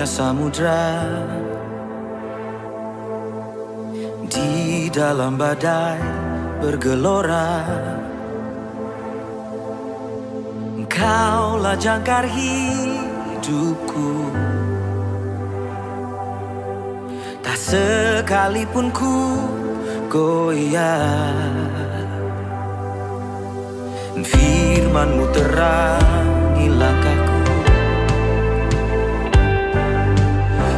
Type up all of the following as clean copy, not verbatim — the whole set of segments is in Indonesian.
layar samudra, di dalam badai bergelora. Engkaulah jangkar hidupku, tak sekalipun ku goyah. Firman-Mu terangi langkahku,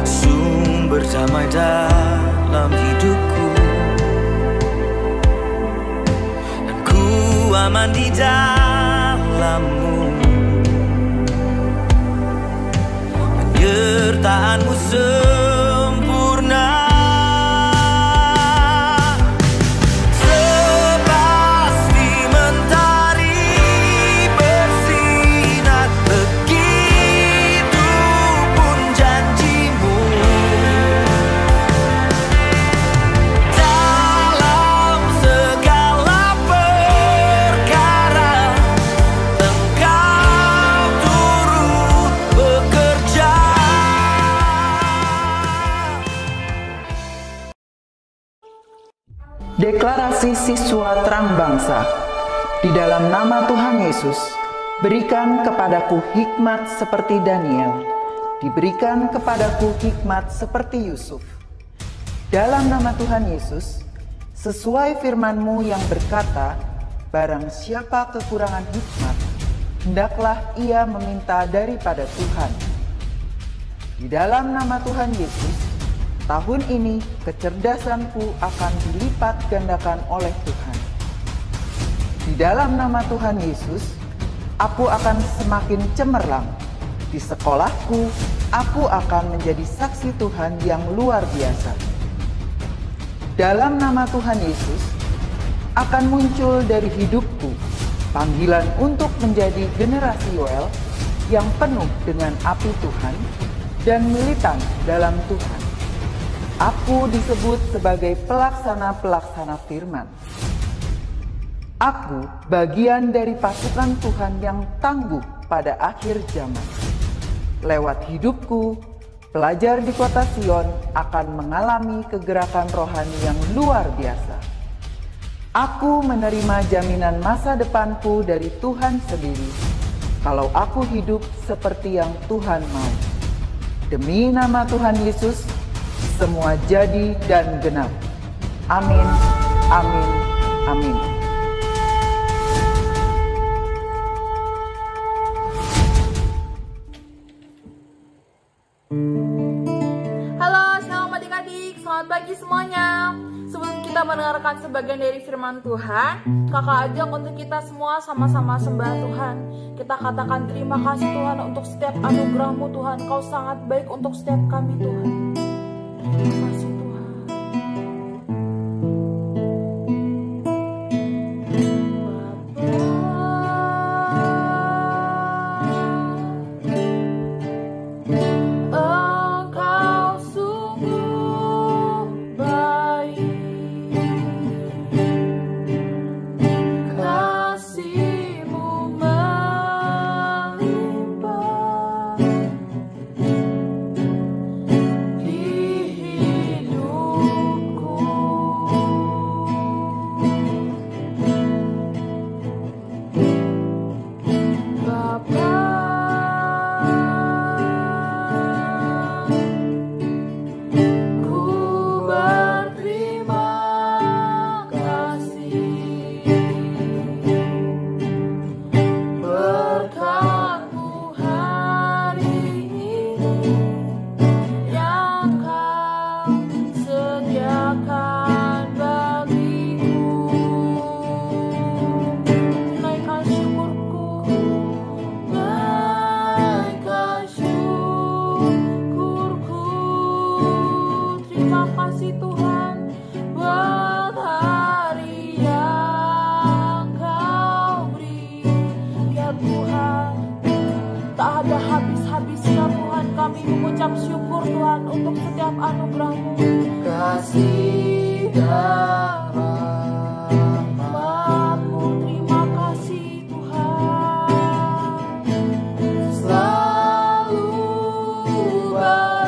sumber damai dalam hidupku, dan ku aman di dalam-Mu. Penyertaan-Mu sempurna, Deklarasi siswa terang bangsa. Di dalam nama Tuhan Yesus, berikan kepadaku hikmat seperti Daniel, diberikan kepadaku hikmat seperti Yusuf. Dalam nama Tuhan Yesus, sesuai firman-Mu yang berkata, barang siapa kekurangan hikmat, hendaklah ia meminta daripada Tuhan. Di dalam nama Tuhan Yesus, tahun ini kecerdasanku akan dilipat gandakan oleh Tuhan. Di dalam nama Tuhan Yesus, aku akan semakin cemerlang. Di sekolahku, aku akan menjadi saksi Tuhan yang luar biasa. Dalam nama Tuhan Yesus, akan muncul dari hidupku panggilan untuk menjadi generasi Yoel yang penuh dengan api Tuhan dan militan dalam Tuhan. Aku disebut sebagai pelaksana-pelaksana firman. Aku bagian dari pasukan Tuhan yang tangguh pada akhir zaman. Lewat hidupku, pelajar di kota Sion akan mengalami kegerakan rohani yang luar biasa. Aku menerima jaminan masa depanku dari Tuhan sendiri, kalau aku hidup seperti yang Tuhan mau. Demi nama Tuhan Yesus, semua jadi dan genap. Amin, amin, amin. Halo, shalom adik-adik, selamat pagi semuanya. Sebelum kita mendengarkan sebagian dari firman Tuhan, kakak ajak untuk kita semua sama-sama sembah Tuhan. Kita katakan terima kasih Tuhan untuk setiap anugerah-Mu Tuhan. Kau sangat baik untuk setiap kami Tuhan. Terima kasih Tuhan. Engkau sungguh baik, kasih-Mu melimpah di hidupku. Bapa, ku berterima kasih, berkat-Mu hari ini yang Kau sediakan bagiku. Naikkan syukurku, naikkan syukurku. Terima kasih Tuhan buat hari yang Kau beri. Ya Tuhan, tak ada habis-habisnya Tuhan kami mengucap syukur Tuhan untuk setiap anugerah-Mu. Kasih dan rahmat-Mu, terima kasih Tuhan. Selalu baik.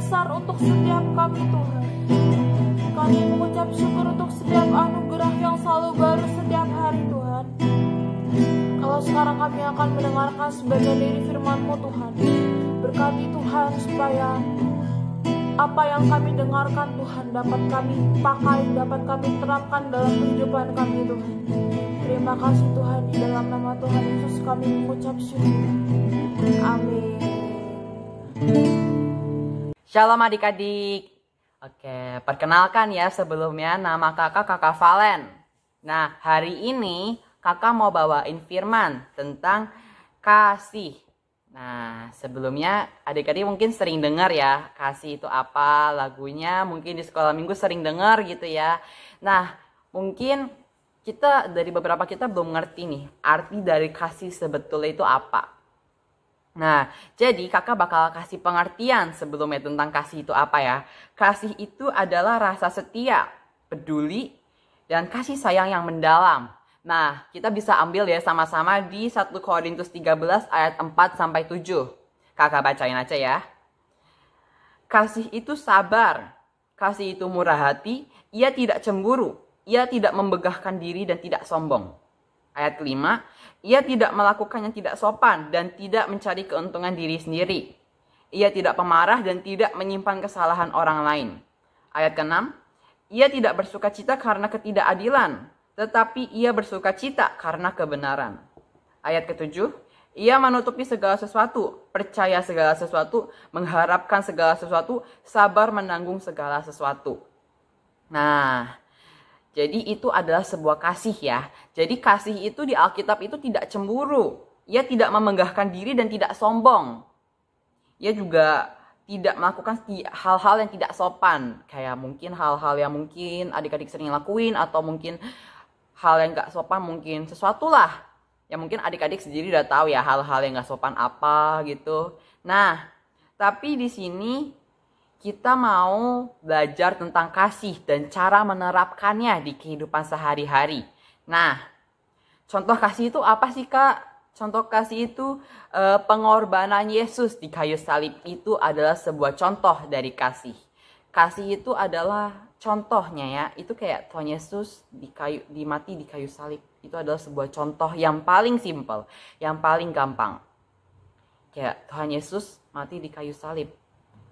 besar untuk setiap kami Tuhan. Kami mengucap syukur untuk setiap anugerah yang selalu baru setiap hari Tuhan. Kalau sekarang kami akan mendengarkan sebagian dari firman-Mu Tuhan, berkati Tuhan supaya apa yang kami dengarkan Tuhan dapat kami pakai, dapat kami terapkan dalam kehidupan kami Tuhan. Terima kasih Tuhan, di dalam nama Tuhan Yesus kami mengucap syukur. Amin. Shalom adik-adik. Oke, perkenalkan ya sebelumnya, nama kakak Valen. Nah, hari ini kakak mau bawain firman tentang kasih. Nah, sebelumnya adik-adik mungkin sering dengar ya, kasih itu apa, lagunya mungkin di sekolah minggu sering dengar gitu ya. Nah, mungkin dari beberapa kita belum ngerti nih, arti dari kasih sebetulnya itu apa. Nah, jadi kakak bakal kasih pengertian sebelumnya tentang kasih itu apa ya. Kasih itu adalah rasa setia, peduli, dan kasih sayang yang mendalam. Nah, kita bisa ambil ya sama-sama di 1 Korintus 13 ayat 4-7. Kakak bacain aja ya. Kasih itu sabar, kasih itu murah hati, ia tidak cemburu, ia tidak membegahkan diri dan tidak sombong. Ayat kelima, ia tidak melakukan yang tidak sopan dan tidak mencari keuntungan diri sendiri. Ia tidak pemarah dan tidak menyimpan kesalahan orang lain. Ayat keenam, ia tidak bersukacita karena ketidakadilan, tetapi ia bersukacita karena kebenaran. Ayat ketujuh, ia menutupi segala sesuatu, percaya segala sesuatu, mengharapkan segala sesuatu, sabar menanggung segala sesuatu. Nah, jadi itu adalah sebuah kasih ya. Jadi kasih itu di Alkitab itu tidak cemburu. Ia tidak memegahkan diri dan tidak sombong. Ia juga tidak melakukan hal-hal yang tidak sopan. Kayak mungkin hal-hal yang mungkin adik-adik sering lakuin. Atau mungkin hal yang gak sopan, mungkin sesuatu lah. Ya mungkin adik-adik sendiri udah tahu ya hal-hal yang gak sopan apa gitu. Nah, tapi di sini kita mau belajar tentang kasih dan cara menerapkannya di kehidupan sehari-hari. Nah, contoh kasih itu apa sih Kak? Contoh kasih itu pengorbanan Yesus di kayu salib itu adalah sebuah contoh dari kasih. Kasih itu adalah contohnya ya. Itu kayak Tuhan Yesus mati di kayu salib. Itu adalah sebuah contoh yang paling simpel, yang paling gampang. Kayak Tuhan Yesus mati di kayu salib.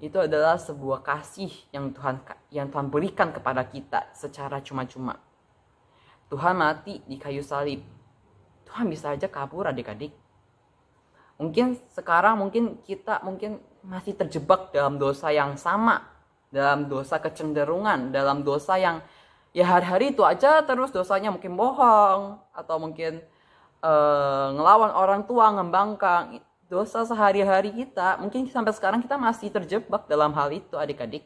Itu adalah sebuah kasih yang Tuhan berikan kepada kita secara cuma-cuma. Tuhan mati di kayu salib. Tuhan bisa aja kabur adik-adik. Mungkin sekarang kita masih terjebak dalam dosa yang sama. Dalam dosa kecenderungan. Dalam dosa yang ya hari-hari itu aja terus dosanya mungkin bohong. Atau mungkin ngelawan orang tua, ngembangkang. Dosa sehari-hari kita, mungkin sampai sekarang kita masih terjebak dalam hal itu adik-adik.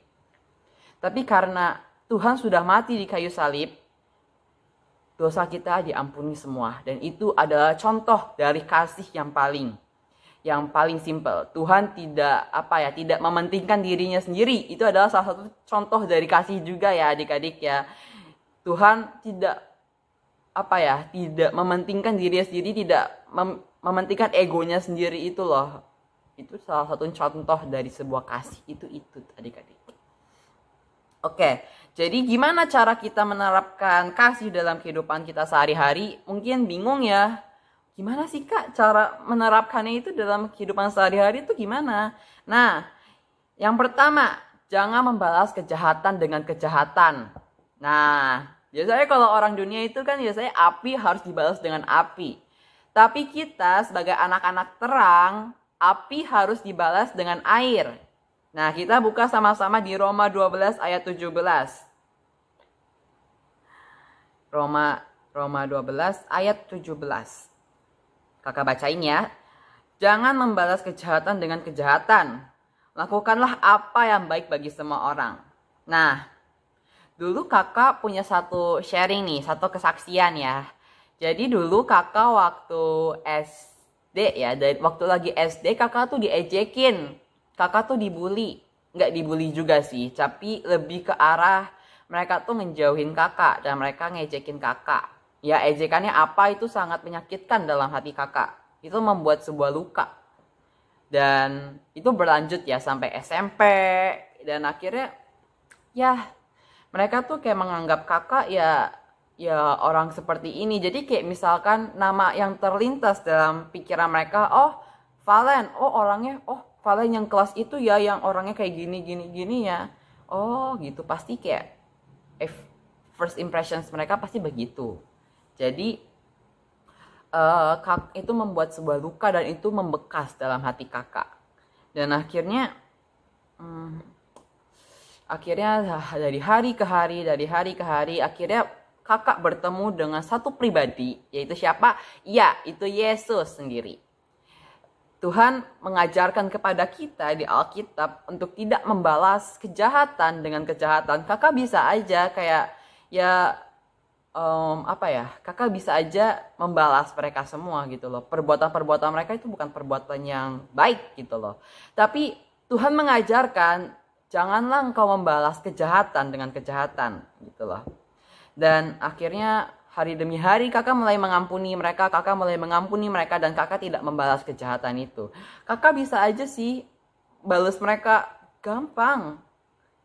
Tapi karena Tuhan sudah mati di kayu salib, dosa kita diampuni semua. Dan itu adalah contoh dari kasih yang paling simpel. Tuhan tidak mementingkan dirinya sendiri. Itu adalah salah satu contoh dari kasih juga ya adik-adik ya. Tuhan tidak mementingkan dirinya sendiri, tidak mementingkan egonya sendiri itu loh. Itu salah satu contoh dari sebuah kasih. Itu adik-adik. Oke, jadi gimana cara kita menerapkan kasih dalam kehidupan kita sehari-hari? Mungkin bingung ya. Gimana sih Kak cara menerapkannya itu dalam kehidupan sehari-hari itu gimana? Nah, yang pertama, jangan membalas kejahatan dengan kejahatan. Nah, biasanya kalau orang dunia itu kan biasanya api harus dibalas dengan api. Tapi kita sebagai anak-anak terang, api harus dibalas dengan air. Nah, kita buka sama-sama di Roma 12 ayat 17. Roma 12 ayat 17. Kakak bacain ya. Jangan membalas kejahatan dengan kejahatan. Lakukanlah apa yang baik bagi semua orang. Nah, dulu kakak punya satu sharing nih, satu kesaksian ya. Jadi dulu kakak waktu SD ya, waktu lagi SD kakak tuh diejekin. Kakak tuh dibully. Nggak dibully juga sih, tapi lebih ke arah mereka tuh ngejauhin kakak dan mereka ngejekin kakak. Ya ejekannya apa itu sangat menyakitkan dalam hati kakak. Itu membuat sebuah luka. Dan itu berlanjut ya sampai SMP Dan akhirnya ya mereka tuh kayak menganggap kakak ya orang seperti ini. Jadi kayak misalkan nama yang terlintas dalam pikiran mereka, oh Valen, oh orangnya, oh Valen yang kelas itu ya, yang orangnya kayak gini ya. Oh gitu, pasti kayak first impressions mereka pasti begitu. Jadi itu membuat sebuah luka dan itu membekas dalam hati kakak. Dan akhirnya dari hari ke hari akhirnya kakak bertemu dengan satu pribadi, yaitu siapa? Ya, itu Yesus sendiri. Tuhan mengajarkan kepada kita di Alkitab untuk tidak membalas kejahatan dengan kejahatan. Kakak bisa aja kayak kakak bisa aja membalas mereka semua gitu loh. Perbuatan-perbuatan mereka itu bukan perbuatan yang baik gitu loh. Tapi Tuhan mengajarkan janganlah engkau membalas kejahatan dengan kejahatan gitu loh. Dan akhirnya hari demi hari kakak mulai mengampuni mereka dan kakak tidak membalas kejahatan itu. Kakak bisa aja sih balas mereka gampang.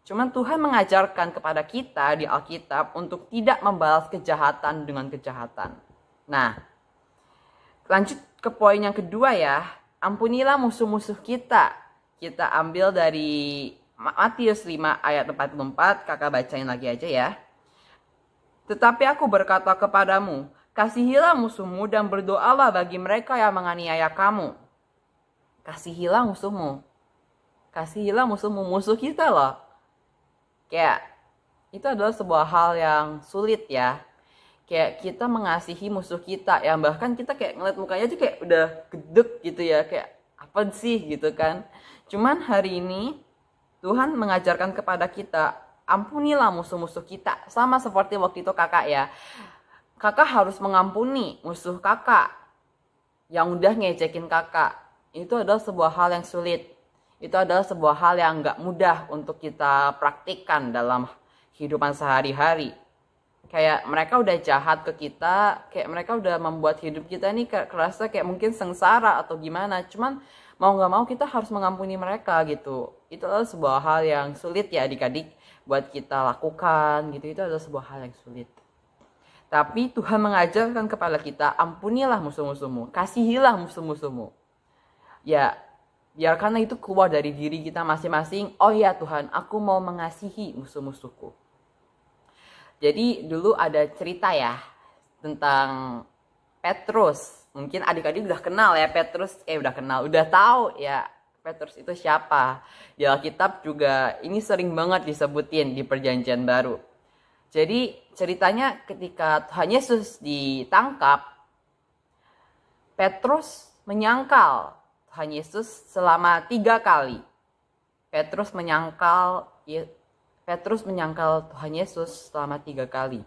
Cuman Tuhan mengajarkan kepada kita di Alkitab untuk tidak membalas kejahatan dengan kejahatan. Nah, lanjut ke poin yang kedua ya. Ampunilah musuh-musuh kita. Kita ambil dari Matius 5 ayat 44. Kakak bacain lagi aja ya. Tetapi aku berkata kepadamu, kasihilah musuhmu dan berdoalah bagi mereka yang menganiaya kamu. Kasihilah musuhmu. Kasihilah musuhmu, musuh kita loh. Kayak itu adalah sebuah hal yang sulit ya. Kayak kita mengasihi musuh kita, yang bahkan kita kayak ngeliat mukanya aja kayak udah gedek gitu ya. Kayak apa sih gitu kan. Cuman hari ini Tuhan mengajarkan kepada kita, ampunilah musuh-musuh kita. Sama seperti waktu itu kakak ya. Kakak harus mengampuni musuh kakak yang udah ngecekin kakak. Itu adalah sebuah hal yang sulit. Itu adalah sebuah hal yang gak mudah untuk kita praktikkan dalam kehidupan sehari-hari. Kayak mereka udah jahat ke kita. Kayak mereka udah membuat hidup kita ini kerasa kayak mungkin sengsara atau gimana. Cuman mau gak mau kita harus mengampuni mereka gitu. Itu adalah sebuah hal yang sulit ya adik-adik buat kita lakukan gitu. Itu adalah sebuah hal yang sulit. Tapi Tuhan mengajarkan kepada kita, ampunilah musuh-musuhmu, kasihilah musuh-musuhmu. Ya, biarkanlah itu keluar dari diri kita masing-masing. Oh ya Tuhan, aku mau mengasihi musuh-musuhku. Jadi dulu ada cerita ya tentang Petrus. Mungkin adik-adik udah kenal ya Petrus, udah tahu ya Petrus itu siapa. Di Alkitab juga ini sering banget disebutin di Perjanjian Baru. Jadi ceritanya ketika Tuhan Yesus ditangkap, Petrus menyangkal Tuhan Yesus selama 3 kali. Petrus menyangkal Tuhan Yesus selama 3 kali.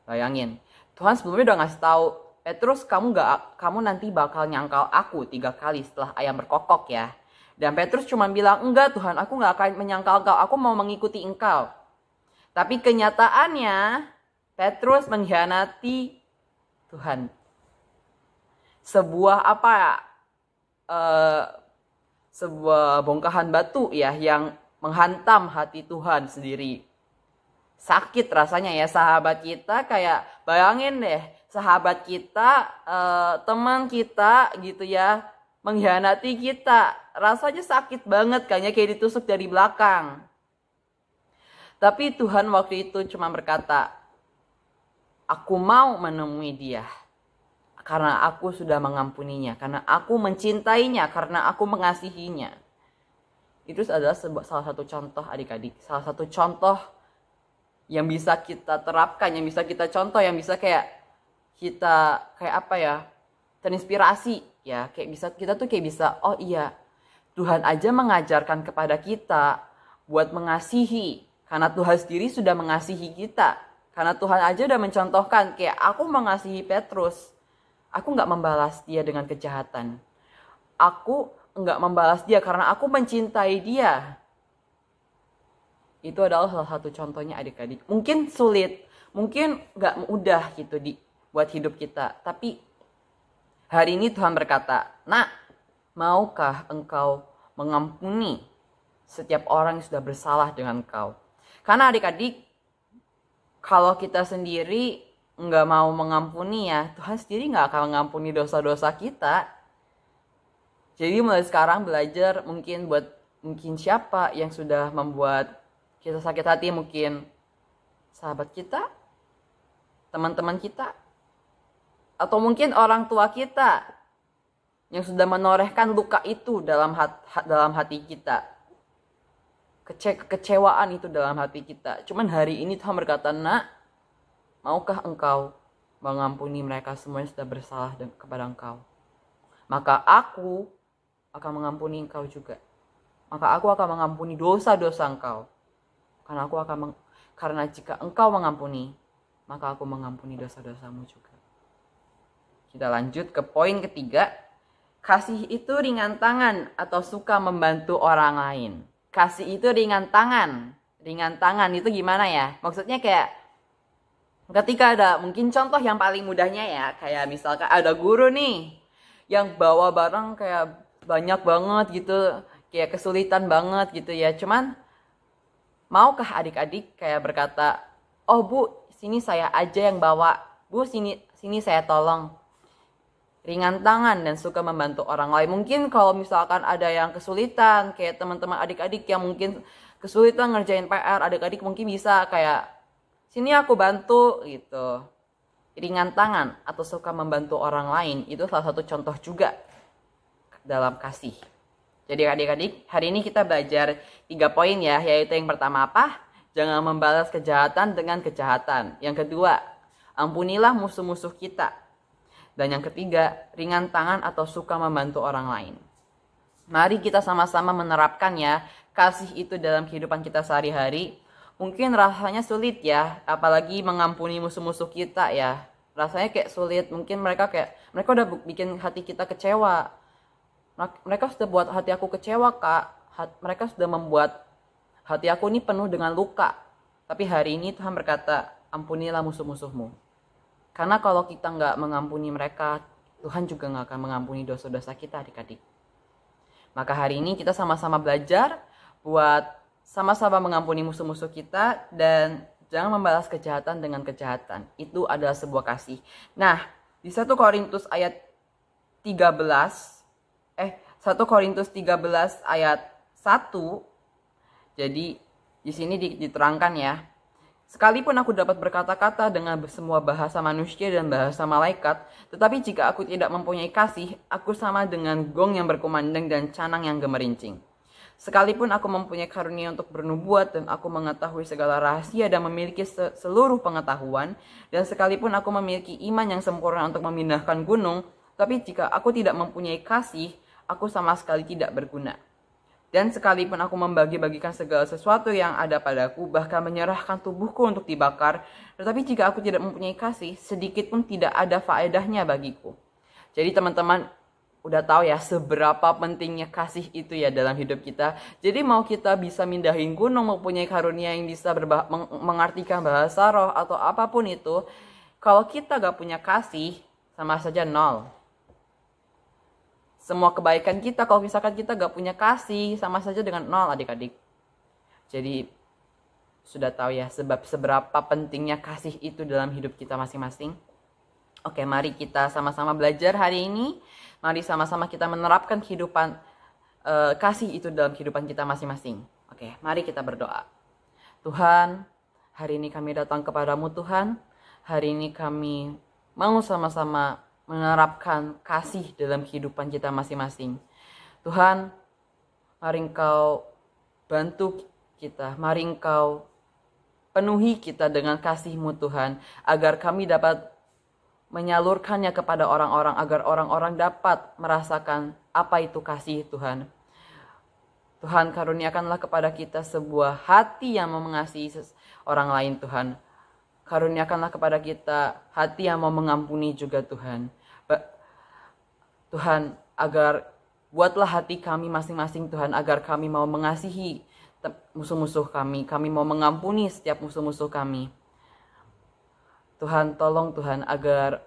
Bayangin, Tuhan sebelumnya udah ngasih tahu, Petrus kamu nanti bakal nyangkal aku 3 kali setelah ayam berkokok ya. Dan Petrus cuma bilang, enggak Tuhan, aku gak akan menyangkal engkau, aku mau mengikuti engkau. Tapi kenyataannya, Petrus mengkhianati Tuhan. Sebuah bongkahan batu ya, yang menghantam hati Tuhan sendiri. Sakit rasanya ya, sahabat kita kayak, bayangin deh, sahabat kita, teman kita gitu ya, mengkhianati kita. Rasanya sakit banget, kayaknya kayak ditusuk dari belakang. Tapi Tuhan waktu itu cuma berkata, aku mau menemui dia. Karena aku sudah mengampuninya. Karena aku mencintainya. Karena aku mengasihinya. Itu adalah salah satu contoh adik-adik. Salah satu contoh yang bisa kita terapkan. Yang bisa kita contoh. Yang bisa kayak kita terinspirasi. Ya, kita tuh kayak bisa, oh iya, Tuhan aja mengajarkan kepada kita buat mengasihi. Karena Tuhan sendiri sudah mengasihi kita. Karena Tuhan aja udah mencontohkan, kayak aku mengasihi Petrus. Aku gak membalas dia dengan kejahatan. Aku gak membalas dia karena aku mencintai dia. Itu adalah salah satu contohnya adik-adik. Mungkin sulit, mungkin gak mudah gitu buat hidup kita. Tapi hari ini Tuhan berkata, nak, maukah engkau mengampuni setiap orang yang sudah bersalah dengan engkau. Karena adik-adik, kalau kita sendiri nggak mau mengampuni ya, Tuhan sendiri nggak akan mengampuni dosa-dosa kita. Jadi mulai sekarang belajar mungkin siapa yang sudah membuat kita sakit hati, mungkin sahabat kita, teman-teman kita, atau mungkin orang tua kita yang sudah menorehkan luka itu dalam hati kita. Kekecewaan itu dalam hati kita. Cuman hari ini Tuhan berkata, nak, maukah engkau mengampuni mereka semua yang sudah bersalah kepada engkau? Maka aku akan mengampuni engkau juga. Maka aku akan mengampuni dosa-dosa engkau. Karena jika engkau mengampuni, maka aku mengampuni dosa-dosamu juga. Kita lanjut ke poin ketiga. Kasih itu ringan tangan atau suka membantu orang lain. Kasih itu ringan tangan. Ringan tangan itu gimana ya? Maksudnya kayak ketika ada, mungkin contoh yang paling mudahnya ya, kayak misalkan ada guru nih yang bawa barang kayak banyak banget gitu, kayak kesulitan banget gitu ya. Cuman maukah adik-adik kayak berkata, oh bu, sini saya aja yang bawa, bu sini saya tolong. Ringan tangan dan suka membantu orang lain. Mungkin kalau misalkan ada yang kesulitan, kayak teman-teman adik-adik yang mungkin kesulitan ngerjain PR, adik-adik mungkin bisa kayak, sini aku bantu gitu. Ringan tangan atau suka membantu orang lain, itu salah satu contoh juga dalam kasih. Jadi adik-adik, hari ini kita belajar 3 poin ya, yaitu yang pertama apa? Jangan membalas kejahatan dengan kejahatan. Yang kedua, ampunilah musuh-musuh kita. Dan yang ketiga, ringan tangan atau suka membantu orang lain. Mari kita sama-sama menerapkan ya, kasih itu dalam kehidupan kita sehari-hari. Mungkin rasanya sulit ya, apalagi mengampuni musuh-musuh kita ya. Rasanya kayak sulit, mungkin mereka udah bikin hati kita kecewa. Mereka sudah buat hati aku kecewa kak. Mereka sudah membuat hati aku ini penuh dengan luka. Tapi hari ini Tuhan berkata, ampunilah musuh-musuhmu. Karena kalau kita nggak mengampuni mereka, Tuhan juga nggak akan mengampuni dosa-dosa kita adik-adik. Maka hari ini kita sama-sama belajar buat sama-sama mengampuni musuh-musuh kita dan jangan membalas kejahatan dengan kejahatan. Itu adalah sebuah kasih. Nah, di 1 Korintus 13 ayat 1. Jadi di sini diterangkan ya. Sekalipun aku dapat berkata-kata dengan semua bahasa manusia dan bahasa malaikat, tetapi jika aku tidak mempunyai kasih, aku sama dengan gong yang berkumandang dan canang yang gemerincing. Sekalipun aku mempunyai karunia untuk bernubuat dan aku mengetahui segala rahasia dan memiliki seluruh pengetahuan, dan sekalipun aku memiliki iman yang sempurna untuk memindahkan gunung, tapi jika aku tidak mempunyai kasih, aku sama sekali tidak berguna. Dan sekalipun aku membagi-bagikan segala sesuatu yang ada padaku, bahkan menyerahkan tubuhku untuk dibakar, tetapi jika aku tidak mempunyai kasih, sedikit pun tidak ada faedahnya bagiku. Jadi teman-teman udah tahu ya seberapa pentingnya kasih itu ya dalam hidup kita. Jadi mau kita bisa mindahin gunung, mempunyai karunia yang bisa mengartikan bahasa roh atau apapun itu, kalau kita gak punya kasih, sama saja nol. Semua kebaikan kita, kalau misalkan kita gak punya kasih, sama saja dengan nol adik-adik. Jadi sudah tahu ya seberapa pentingnya kasih itu dalam hidup kita masing-masing. Oke, mari kita sama-sama belajar hari ini. Mari sama-sama kita menerapkan kehidupan kasih itu dalam kehidupan kita masing-masing. Oke, mari kita berdoa. Tuhan, hari ini kami datang kepadamu Tuhan. Hari ini kami mau sama-sama menerapkan kasih dalam kehidupan kita masing-masing. Tuhan, mari Engkau bantu kita, mari Engkau penuhi kita dengan kasih-Mu Tuhan, agar kami dapat menyalurkannya kepada orang-orang, agar orang-orang dapat merasakan apa itu kasih Tuhan. Tuhan, karuniakanlah kepada kita sebuah hati yang mau mengasihi orang lain Tuhan. Karuniakanlah kepada kita hati yang mau mengampuni juga Tuhan. Tuhan, agar buatlah hati kami masing-masing Tuhan, agar kami mau mengasihi musuh-musuh kami. Kami mau mengampuni setiap musuh-musuh kami. Tuhan, tolong Tuhan, agar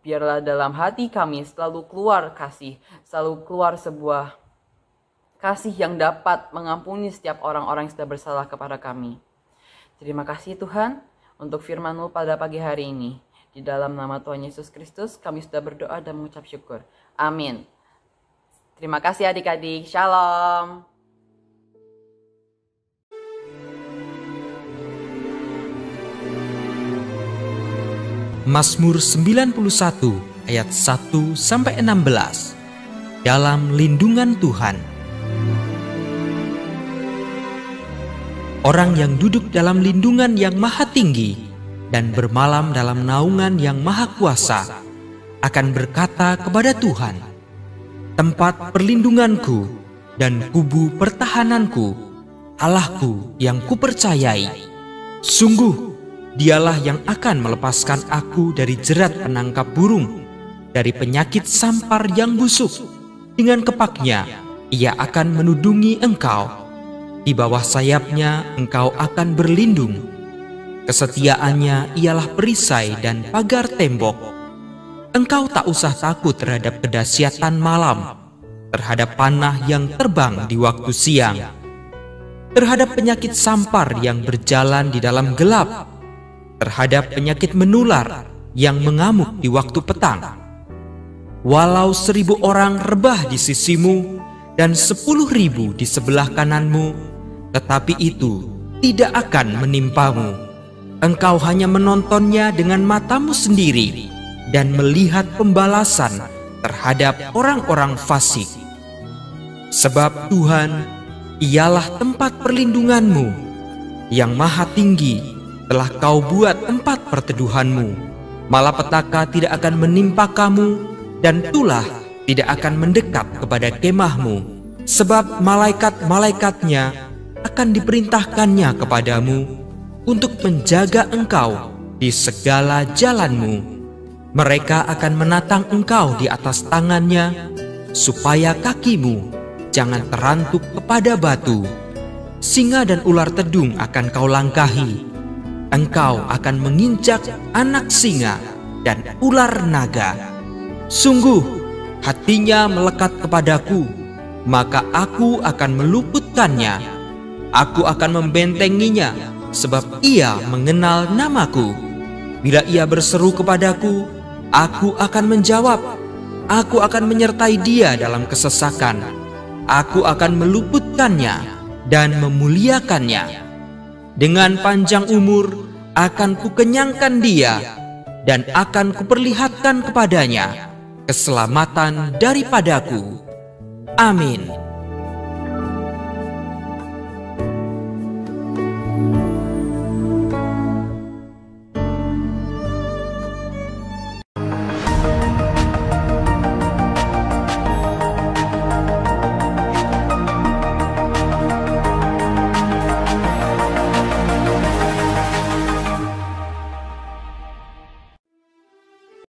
biarlah dalam hati kami selalu keluar kasih, selalu keluar sebuah kasih yang dapat mengampuni setiap orang-orang yang sudah bersalah kepada kami. Terima kasih Tuhan untuk firman-Mu pada pagi hari ini. Di dalam nama Tuhan Yesus Kristus kami sudah berdoa dan mengucap syukur. Amin. Terima kasih adik-adik. Shalom. Mazmur 91 ayat 1-16. Dalam lindungan Tuhan. Orang yang duduk dalam lindungan yang maha tinggi dan bermalam dalam naungan yang maha kuasa akan berkata kepada Tuhan, tempat perlindunganku dan kubu pertahananku, Allahku yang kupercayai. Sungguh, Dialah yang akan melepaskan aku dari jerat penangkap burung, dari penyakit sampar yang busuk. Dengan kepaknya, Ia akan menudungi engkau. Di bawah sayapnya engkau akan berlindung. Kesetiaannya ialah perisai dan pagar tembok. Engkau tak usah takut terhadap kedahsyatan malam, terhadap panah yang terbang di waktu siang, terhadap penyakit sampar yang berjalan di dalam gelap, terhadap penyakit menular yang mengamuk di waktu petang. Walau 1000 orang rebah di sisimu dan 10.000 di sebelah kananmu, tetapi itu tidak akan menimpamu. Engkau hanya menontonnya dengan matamu sendiri dan melihat pembalasan terhadap orang-orang fasik. Sebab Tuhan, Ialah tempat perlindunganmu, yang maha tinggi telah kau buat tempat perteduhanmu. Malapetaka tidak akan menimpa kamu, dan tulah tidak akan mendekat kepada kemahmu. Sebab malaikat-malaikatnya akan diperintahkannya kepadamu untuk menjaga engkau di segala jalanmu. Mereka akan menatang engkau di atas tangannya, supaya kakimu jangan terantuk kepada batu. Singa dan ular tedung akan kau langkahi. Engkau akan menginjak anak singa dan ular naga. Sungguh, hatinya melekat kepadaku, maka aku akan meluputkannya. Aku akan membentenginya, sebab ia mengenal namaku. Bila ia berseru kepadaku, aku akan menjawab. Aku akan menyertai dia dalam kesesakan. Aku akan meluputkannya dan memuliakannya. Dengan panjang umur akan kukenyangkan dia, dan akan kuperlihatkan kepadanya keselamatan daripadaku. Amin.